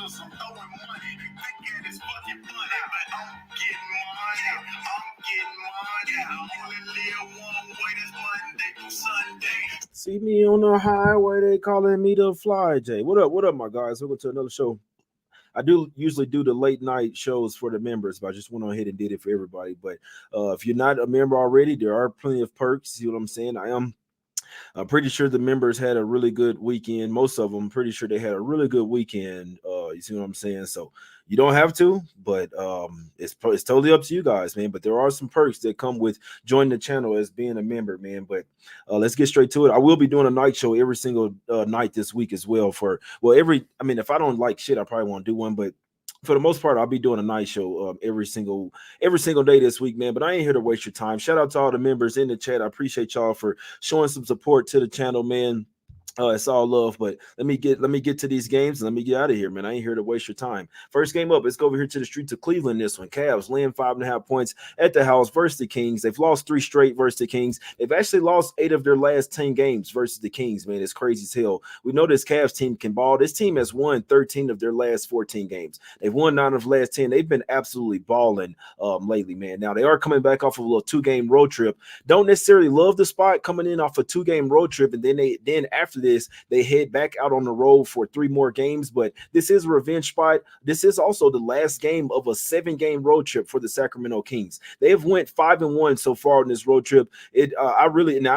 Cause I'm throwing money. Think it is fucking funny, but I'm getting money. I only live one way, that's Monday through Sunday. See me on the highway, they calling me the Fly J. What up, my guys? Welcome to another show. I do usually do the late night shows for the members, but I just went on ahead and did it for everybody. But if you're not a member already, there are plenty of perks. See what I'm saying? I'm pretty sure the members had a really good weekend. Most of them, pretty sure they had a really good weekend. You see what I'm saying? So you don't have to, but it's totally up to you guys, man. But there are some perks that come with joining the channel as being a member, man. But let's get straight to it. I will be doing a night show every single night this week as well. I mean, if I don't like shit, I probably won't do one, but for the most part, I'll be doing a night show every single day this week, man. But I ain't here to waste your time. Shout out to all the members in the chat. I appreciate y'all for showing some support to the channel, man. It's all love, but let me get to these games and let me get out of here, man. I ain't here to waste your time. First game up, let's go over here to the streets of Cleveland. This one, Cavs laying 5.5 points at the house versus the Kings. They've lost 3 straight versus the Kings. They've actually lost 8 of their last 10 games versus the Kings, man. It's crazy as hell. We know this Cavs team can ball. This team has won 13 of their last 14 games. They've won 9 of the last 10. They've been absolutely balling lately, man. Now they are coming back off of a little 2-game road trip. Don't necessarily love the spot coming in off a 2-game road trip, and then after this they head back out on the road for 3 more games. But this is a revenge spot. This is also the last game of a 7-game road trip for the Sacramento Kings. They have went 5-1 so far on this road trip. I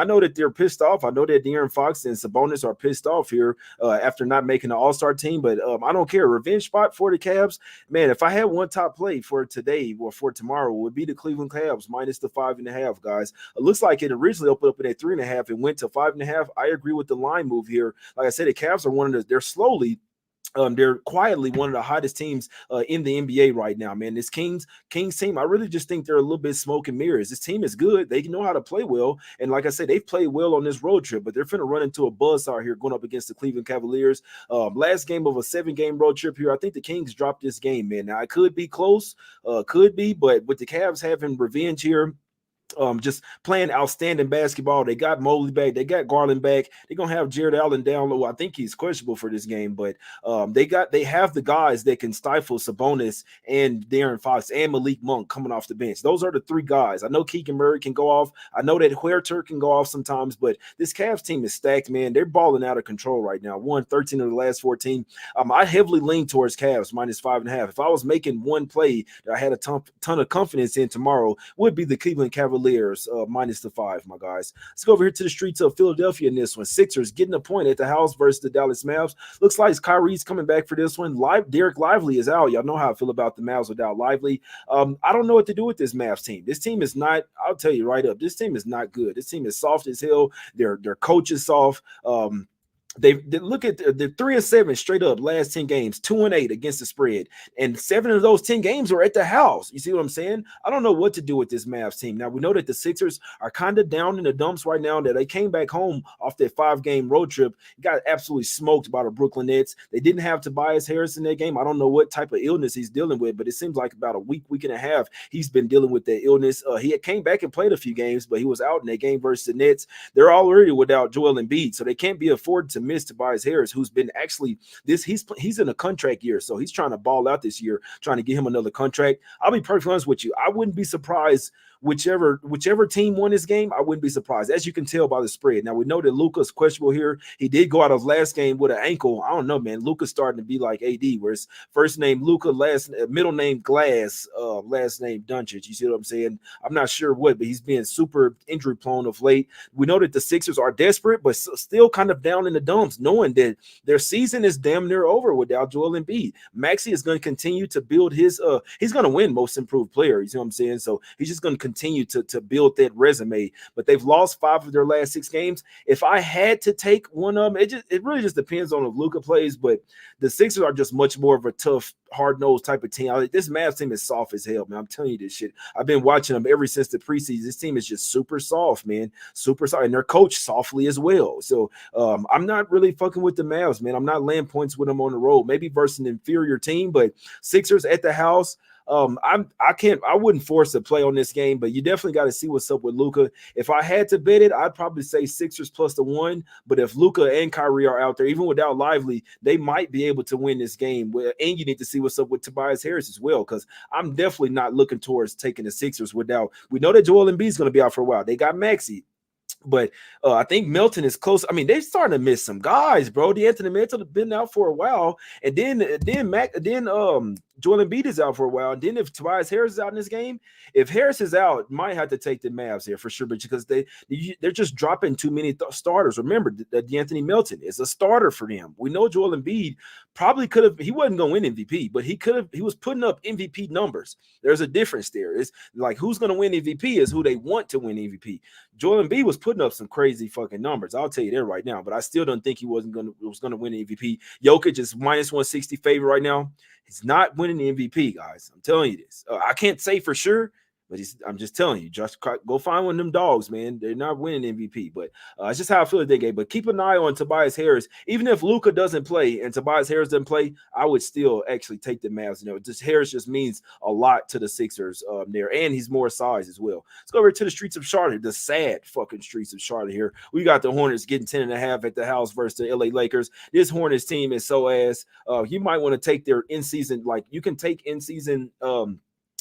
know that they're pissed off. I know that De'Aaron Fox and Sabonis are pissed off here after not making the All-Star team, but I don't care. Revenge spot for the Cavs, man. If I had one top play for today or for tomorrow, it would be the Cleveland Cavs minus the 5.5, guys. It looks like it originally opened up at 3.5 and went to 5.5. I agree with the line move here. Like I said, the Cavs are they're quietly one of the hottest teams in the NBA right now, man. This Kings team, I really just think they're a little bit smoke and mirrors. This team is good. They know how to play well. And like I said, they've played well on this road trip, but they're finna run into a buzzsaw here going up against the Cleveland Cavaliers. Last game of a 7-game road trip here. I think the Kings dropped this game, man. Now, it could be close, but with the Cavs having revenge here, just playing outstanding basketball. They got Mobley back. They got Garland back. They're gonna have Jared Allen down low. I think he's questionable for this game, but they have the guys that can stifle Sabonis and De'Aaron Fox and Malik Monk coming off the bench. Those are the 3 guys. I know Keegan Murray can go off. I know that Huerter can go off sometimes, but this Cavs team is stacked, man. They're balling out of control right now. Won 13 of the last 14. I heavily lean towards Cavs minus 5.5. If I was making one play that I had a ton of confidence in tomorrow, would be the Cleveland Cavaliers minus the 5, my guys. Let's go over here to the streets of Philadelphia in this one. Sixers getting a point at the house versus the Dallas Mavs. Looks like Kyrie's coming back for this one. Derek Lively is out. Y'all know how I feel about the Mavs without Lively. I don't know what to do with this Mavs team. This team is not, I'll tell you right up, this team is not good. This team is soft as hell. Their coach is soft. They look at the 3-7 straight up last 10 games, 2-8 against the spread, and 7 of those 10 games are at the house. You see what I'm saying? I don't know what to do with this Mavs team. Now, we know that the Sixers are kind of down in the dumps right now, that they came back home off that 5-game road trip, got absolutely smoked by the Brooklyn Nets. They didn't have Tobias Harris in that game. I don't know what type of illness he's dealing with, but it seems like about a week and a half he's been dealing with that illness. He came back and played a few games, but he was out in that game versus the Nets. They're already without Joel Embiid, so they can't be afforded to miss Tobias Harris, who's been actually he's in a contract year, so he's trying to ball out this year, trying to get him another contract. I'll be perfectly honest with you. I wouldn't be surprised whichever team won this game. I wouldn't be surprised, as you can tell by the spread. Now, we know that Luka's questionable here. He did go out of last game with an ankle. I don't know, man. Luka's starting to be like AD, where his first name Luka, middle name Glass, last name Doncic. You see what I'm saying? I'm not sure what, but he's being super injury prone of late. We know that the Sixers are desperate, but still kind of down in the dumps, knowing that their season is damn near over without Joel Embiid. Maxey is going to continue to build his he's going to win most improved player. You see what I'm saying? So he's just going to continue to build that resume, but they've lost 5 of their last 6 games. If I had to take one of them, it really just depends on if Luka plays, but the Sixers are just much more of a tough, hard-nosed type of team. This Mavs team is soft as hell, man. I'm telling you this shit. I've been watching them ever since the preseason. This team is just super soft, man. Super soft, and they're coached softly as well. So I'm not really fucking with the Mavs, man. I'm not laying points with them on the road. Maybe versus an inferior team, but Sixers at the house, I wouldn't force a play on this game, but you definitely got to see what's up with Luka. If I had to bet it, I'd probably say Sixers plus the 1. But if Luka and Kyrie are out there, even without Lively, they might be able to win this game. And you need to see what's up with Tobias Harris as well, because I'm definitely not looking towards taking the Sixers without. We know that Joel Embiid is going to be out for a while. They got Maxey. But I think Milton is close. I mean, they're starting to miss some guys, bro. D'Anthony Melton has been out for a while, and then Joel Embiid is out for a while. And then if Tobias Harris is out in this game, if Harris is out, might have to take the Mavs here for sure, because they're just dropping too many starters. Remember that D'Anthony Melton is a starter for them. We know Joel Embiid probably could have. He wasn't going to win MVP, but he could have. He was putting up MVP numbers. There's a difference there. It's like who's going to win MVP is who they want to win MVP. Joel Embiid was putting up some crazy fucking numbers. I'll tell you that right now. But I still don't think he was going to win the MVP. Jokic is minus 160 favorite right now. He's not winning the MVP, guys. I'm telling you this. I can't say for sure, but I'm just telling you. Just go find one of them dogs, man. They're not winning MVP, but it's just how I feel that game. But keep an eye on Tobias Harris. Even if Luka doesn't play and Tobias Harris doesn't play, I would still actually take the Mavs. Just Harris just means a lot to the Sixers there, and he's more size as well. Let's go over to the streets of Charlotte, the sad fucking streets of Charlotte here. We got the Hornets getting 10.5 at the house versus the LA Lakers. This Hornets team is so ass. You might want to take their in-season, like you can take in-season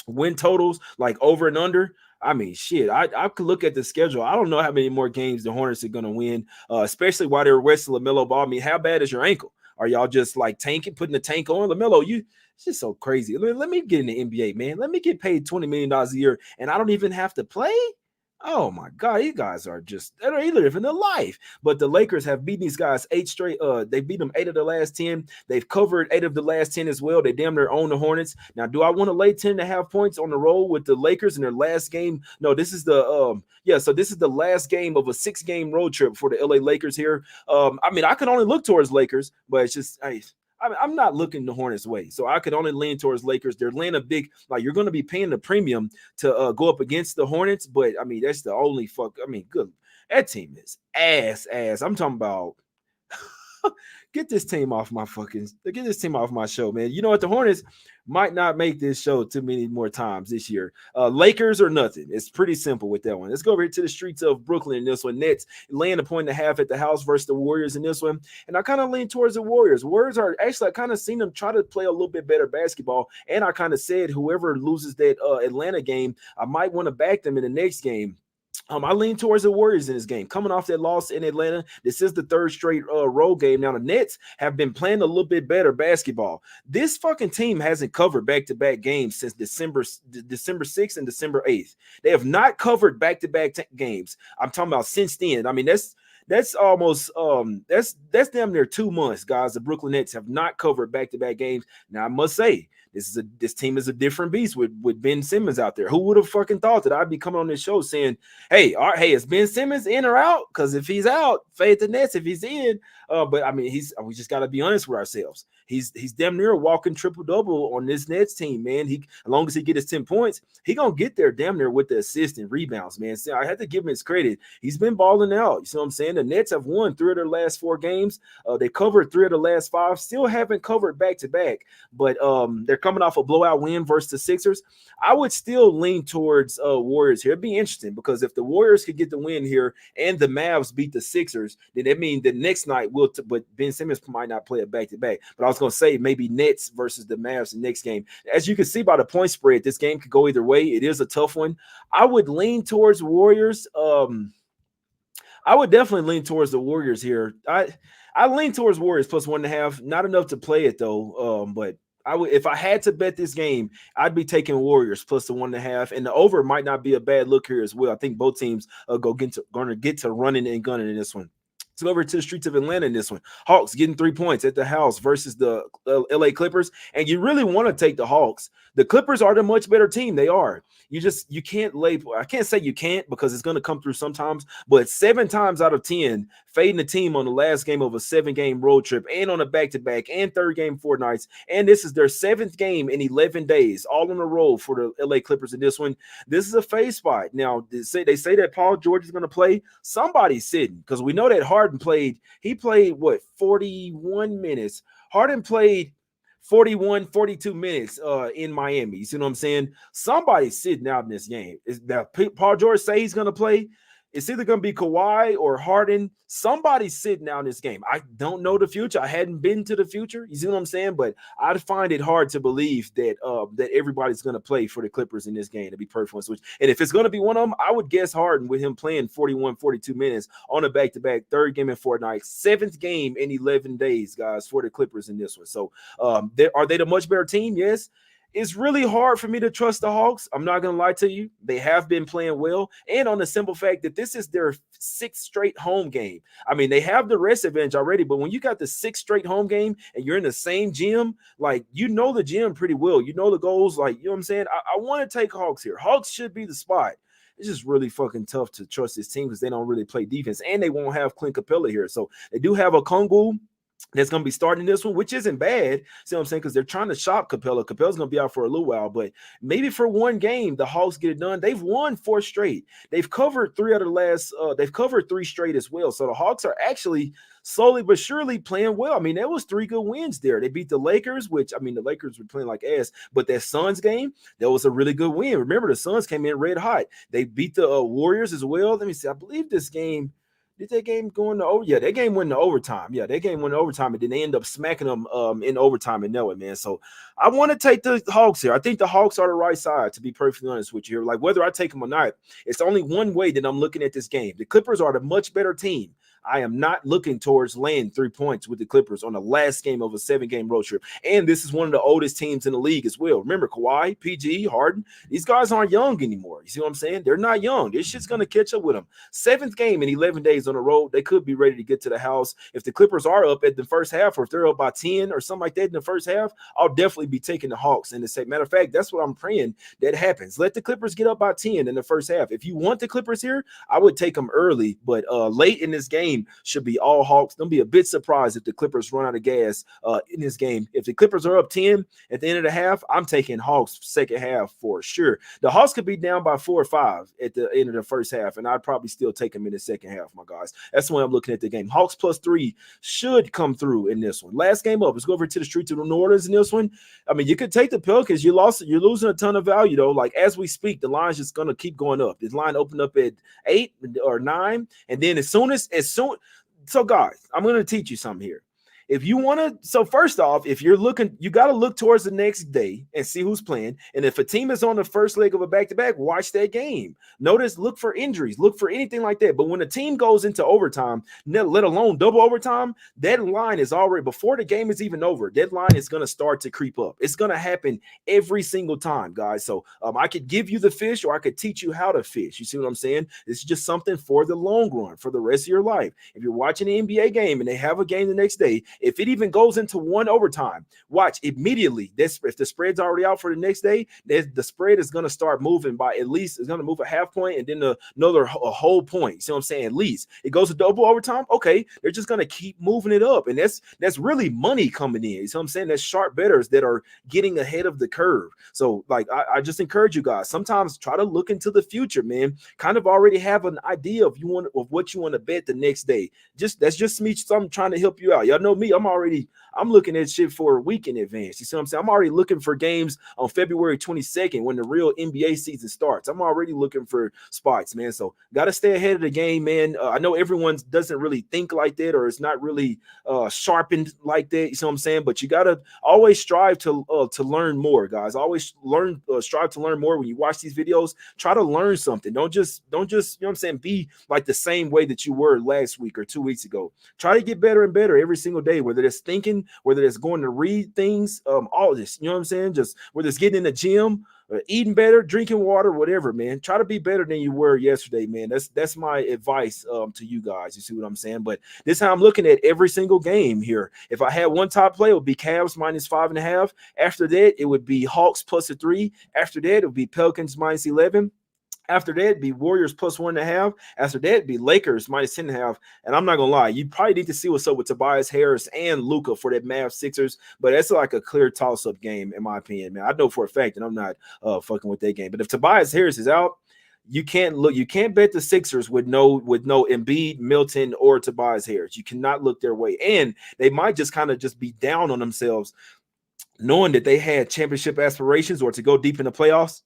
win totals like over and under. I mean, shit, I could look at the schedule. I don't know how many more games the Hornets are going to win, especially while they're resting LaMelo Ball. I mean, how bad is your ankle? Are y'all just like tanking, putting the tank on? LaMelo, it's just so crazy. Let me get in the NBA, man. Let me get paid $20 million a year, and I don't even have to play? Oh my God, these guys are they're living their life. But the Lakers have beaten these guys 8 straight. They beat them 8 of the last 10. They've covered 8 of the last 10 as well. They damn near own the Hornets. Now, do I want to lay 10.5 points on the roll with the Lakers in their last game? No, this is the so this is the last game of a 6-game road trip for the LA Lakers here. I mean, I can only look towards Lakers, but it's just I'm not looking the Hornets' way, so I could only lean towards Lakers. They're laying a big, like you're going to be paying the premium to go up against the Hornets, but I mean that's the only good. That team is ass. I'm talking about. Get this team off my show, man. You know what? The Hornets might not make this show too many more times this year. Lakers or nothing. It's pretty simple with that one. Let's go over here to the streets of Brooklyn in this one. Nets laying 1.5 at the house versus the Warriors in this one. And I kind of lean towards the Warriors. Warriors are actually, I kind of seen them try to play a little bit better basketball. And I kind of said whoever loses that Atlanta game, I might want to back them in the next game. I lean towards the Warriors in this game. Coming off that loss in Atlanta, this is the 3rd straight road game. Now, the Nets have been playing a little bit better basketball. This fucking team hasn't covered back-to-back games since December 6th and December 8th. They have not covered back-to-back games. I'm talking about since then. I mean, that's almost that's damn near 2 months, guys. The Brooklyn Nets have not covered back-to-back games. Now, I must say, this team is a different beast with Ben Simmons out there. Who would have fucking thought that I'd be coming on this show saying, hey, is Ben Simmons in or out? Because if he's out, fade the Nets. If he's in, but I mean, we just got to be honest with ourselves. He's damn near a walking triple-double on this Nets team, man. As long as he get his 10 points, he gonna get there damn near with the assist and rebounds, man. So I have to give him his credit. He's been balling out. You see what I'm saying? The Nets have won 3 of their last 4 games. They covered 3 of the last 5. Still haven't covered back-to-back, but they're coming off a blowout win versus the Sixers. I would still lean towards Warriors here. It'd be interesting because if the Warriors could get the win here and the Mavs beat the Sixers, then that means the next night but Ben Simmons might not play a back-to-back. But I was going to say maybe Nets versus the Mavs the next game. As you can see by the point spread, this game could go either way. It is a tough one. I would lean towards Warriors. I would definitely lean towards the Warriors here. I lean towards Warriors plus 1.5. Not enough to play it though. But I would, if I had to bet this game, I'd be taking Warriors plus the 1.5, and the over might not be a bad look here as well. I think both teams are going to get to running and gunning in this one. Let's go over to the streets of Atlanta in this one. Hawks getting 3 points at the house versus the LA Clippers, and you really want to take the Hawks. The Clippers are the much better team. They are. You can't label. I can't say you can't because it's going to come through sometimes, but 7 times out of 10, fading the team on the last game of a 7-game road trip and on a back-to-back and 3rd game 4 nights, and this is their 7th game in 11 days, all on a roll for the LA Clippers in this one. This is a fade spot. Now, they say that Paul George is going to play. Somebody's sitting because we know that Harden played. He played, 41 minutes. Harden played 41, 42 minutes in Miami. You see what I'm saying? Somebody's sitting out in this game. Is that Paul George say he's going to play? It's either going to be Kawhi or Harden. Somebody's sitting out in this game. I don't know the future. I hadn't been to the future. You see what I'm saying? But I find it hard to believe that that everybody's going to play for the Clippers in this game, to be perfect. And if it's going to be one of them, I would guess Harden with him playing 41, 42 minutes on a back-to-back, third game in 4 nights, 7th game in 11 days, guys, for the Clippers in this one. So are they the much better team? Yes. It's really hard for me to trust the Hawks. I'm not going to lie to you. They have been playing well. And on the simple fact that this is their 6th straight home game. I mean, they have the rest advantage already, but when you got the 6th straight home game and you're in the same gym, like, you know the gym pretty well. You know the goals. Like, you know what I'm saying? I want to take Hawks here. Hawks should be the spot. It's just really fucking tough to trust this team because they don't really play defense. And they won't have Clint Capella here. So they do have a Kongu that's going to be starting this one, which isn't bad. See what I'm saying? Because they're trying to shop Capella. Capella's going to be out for a little while, but maybe for one game, the Hawks get it done. They've won 4 straight. They've covered 3 out of the last, they've covered 3 straight as well. So the Hawks are actually slowly but surely playing well. I mean, there was 3 good wins there. They beat the Lakers, which, I mean, the Lakers were playing like ass, but that Suns game, that was a really good win. Remember, the Suns came in red hot. They beat the Warriors as well. Let me see. I believe this game, did that game go into over? Yeah, that game went into overtime. Yeah, that game went into overtime, and then they end up smacking them in overtime and know it, man. So I want to take the Hawks here. I think the Hawks are the right side, to be perfectly honest with you here. Like, whether I take them or not, it's only one way that I'm looking at this game. The Clippers are the much better team. I am not looking towards laying 3 points with the Clippers on the last game of a 7-game road trip. And this is one of the oldest teams in the league as well. Remember, Kawhi, PG, Harden, these guys aren't young anymore. You see what I'm saying? They're not young. This shit's going to catch up with them. 7th game in 11 days on the road. They could be ready to get to the house. If the Clippers are up at the first half, or if they're up by 10 or something like that in the first half, I'll definitely be taking the Hawks in the second. Matter of fact, that's what I'm praying that happens. Let the Clippers get up by 10 in the first half. If you want the Clippers here, I would take them early, but late in this game should be all Hawks. Don't be a bit surprised if the Clippers run out of gas in this game. If the Clippers are up 10 at the end of the half, I'm taking Hawks second half for sure. The Hawks could be down by 4 or 5 at the end of the first half, and I'd probably still take them in the second half, my guys. That's the way I'm looking at the game. Hawks +3 should come through in this one. Last game up. Let's go over to the street to the New Orleans in this one. I mean, you could take the Pelicans. You're losing a ton of value, though. Like, as we speak, the line's just going to keep going up. This line opened up at 8 or 9, and then as soon so guys, I'm going to teach you something here. If you want to, so first off, if you're looking, you got to look towards the next day and see who's playing. And if a team is on the first leg of a back-to-back, watch that game. Notice, look for injuries, look for anything like that. But when a team goes into overtime, let alone double overtime, that line is already, before the game is even over, that line is going to start to creep up. It's going to happen every single time, guys. So I could give you the fish, or I could teach you how to fish. You see what I'm saying? It's just something for the long run, for the rest of your life. If you're watching an NBA game and they have a game the next day, if it even goes into 1 overtime, watch immediately. If the spread's already out for the next day, the spread is going to start moving by at least, it's going to move a half point and then a whole point. You see what I'm saying? At least it goes to double overtime. Okay, they're just going to keep moving it up. And that's really money coming in. You see what I'm saying? That's sharp bettors that are getting ahead of the curve. So, like, I just encourage you guys, sometimes try to look into the future, man. Kind of already have an idea of what you want to bet the next day. That's just me. I'm trying to help you out. Y'all know me. I'm looking at shit for a week in advance. You see what I'm saying? I'm already looking for games on February 22nd when the real NBA season starts. I'm already looking for spots, man. So got to stay ahead of the game, man. I know everyone doesn't really think like that, or it's not really sharpened like that. You see what I'm saying? But you got to always strive to learn more, guys. Always strive to learn more when you watch these videos. Try to learn something. Don't just, you know what I'm saying, be like the same way that you were last week or 2 weeks ago. Try to get better and better every single day, whether it's thinking, whether it's going to read things, all this, you know what I'm saying? Just whether it's getting in the gym, eating better, drinking water, whatever, man. Try to be better than you were yesterday, man. That's my advice to you guys. You see what I'm saying? But this is how I'm looking at every single game here. If I had one top play, it would be Cavs -5.5. After that, it would be Hawks +3. After that, it would be Pelicans -11. After that, it'd be Warriors +1.5. After that, it'd be Lakers -10.5. And I'm not gonna lie, you probably need to see what's up with Tobias Harris and Luka for that Mavs Sixers. But that's like a clear toss-up game, in my opinion, man. I know for a fact that I'm not fucking with that game. But if Tobias Harris is out, you can't bet the Sixers with no Embiid, Milton, or Tobias Harris. You cannot look their way. And they might just kind of just be down on themselves. knowing that they had championship aspirations or to go deep in the playoffs,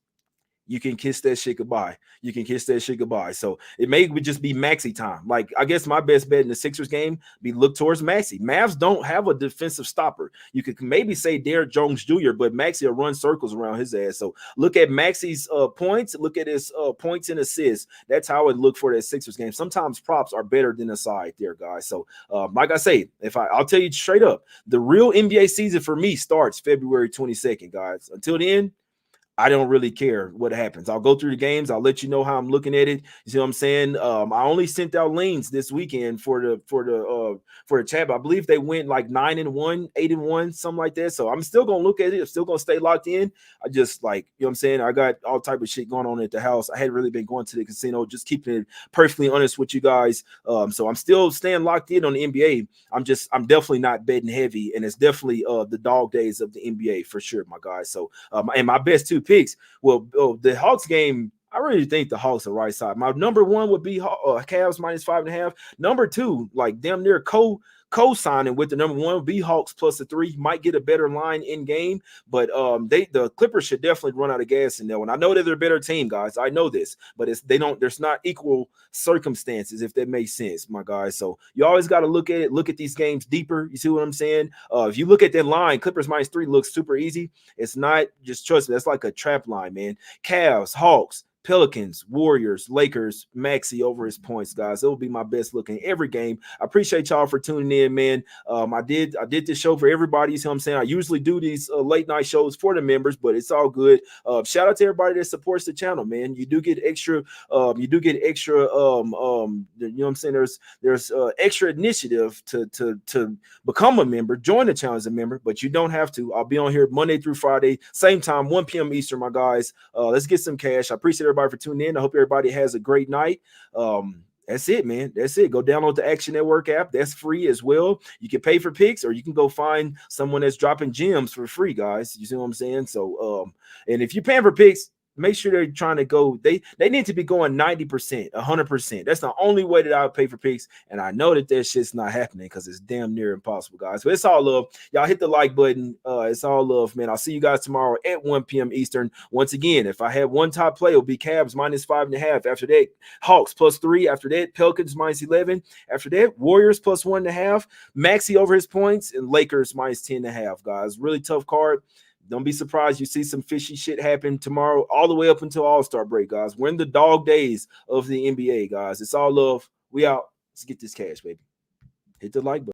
you can kiss that shit goodbye. You can kiss that shit goodbye. So it may just be Maxi time. Like, I guess my best bet in the Sixers game be look towards Maxi. Mavs don't have a defensive stopper. You could maybe say Derrick Jones Jr., but Maxi will run circles around his ass. So look at Maxi's points. Look at his points and assists. That's how I would look for that Sixers game. Sometimes props are better than a side there, guys. So like I say, I'll tell you straight up, the real NBA season for me starts February 22nd, guys. Until then, I don't really care what happens. I'll go through the games. I'll let you know how I'm looking at it. You see what I'm saying? I only sent out leans this weekend for the chat. I believe they went like 9-1, 8-1, something like that. So I'm still gonna look at it. I'm still gonna stay locked in. I just, like, you know what I'm saying? I got all type of shit going on at the house. I hadn't really been going to the casino, just keeping it perfectly honest with you guys. So I'm still staying locked in on the NBA. I'm definitely not betting heavy, and it's definitely the dog days of the NBA for sure, my guys. So and my best two picks. Well, the Hawks game, I really think the Hawks are right side. My number one would be Cavs minus 5.5. Number two, like damn near co-signing with the number one would be Hawks plus the 3. Might get a better line in game, but the Clippers should definitely run out of gas in there one. I know that they're a better team, guys. I know this, but there's not equal circumstances, if that makes sense, my guys. So you always got to look at these games deeper. You see what I'm saying? If you look at that line, Clippers minus 3 looks super easy. It's not, just trust me, that's like a trap line, man. Cavs, Hawks, Pelicans, Warriors, Lakers, Maxi over his points, guys. It will be my best looking every game. I appreciate y'all for tuning in, man. I did this show for everybody. You see what I'm saying? I usually do these late night shows for the members, but it's all good. Shout out to everybody that supports the channel, man. You do get extra. You know what I'm saying? There's extra initiative to become a member, join the channel as a member, but you don't have to. I'll be on here Monday through Friday, same time, 1 p.m. Eastern, my guys. Let's get some cash. I appreciate everybody for tuning in. I hope everybody has a great night. That's it, man. That's it. Go download the Action Network app. That's free as well. You can pay for picks, or you can go find someone that's dropping gems for free, guys. You see what I'm saying? So, and if you're paying for picks, make sure they're trying to go. They need to be going 90%, 100%. That's the only way that I would pay for picks. And I know that shit's not happening because it's damn near impossible, guys. But it's all love. Y'all hit the like button. It's all love, man. I'll see you guys tomorrow at 1 p.m. Eastern. Once again, if I have one top play, it'll be Cavs minus 5.5. After that, Hawks plus 3. After that, Pelicans minus 11. After that, Warriors plus 1.5. Maxi over his points, and Lakers minus 10.5, guys. Really tough card. Don't be surprised you see some fishy shit happen tomorrow, all the way up until All-Star break, guys. We're in the dog days of the NBA, guys. It's all love. We out. Let's get this cash, baby. Hit the like button.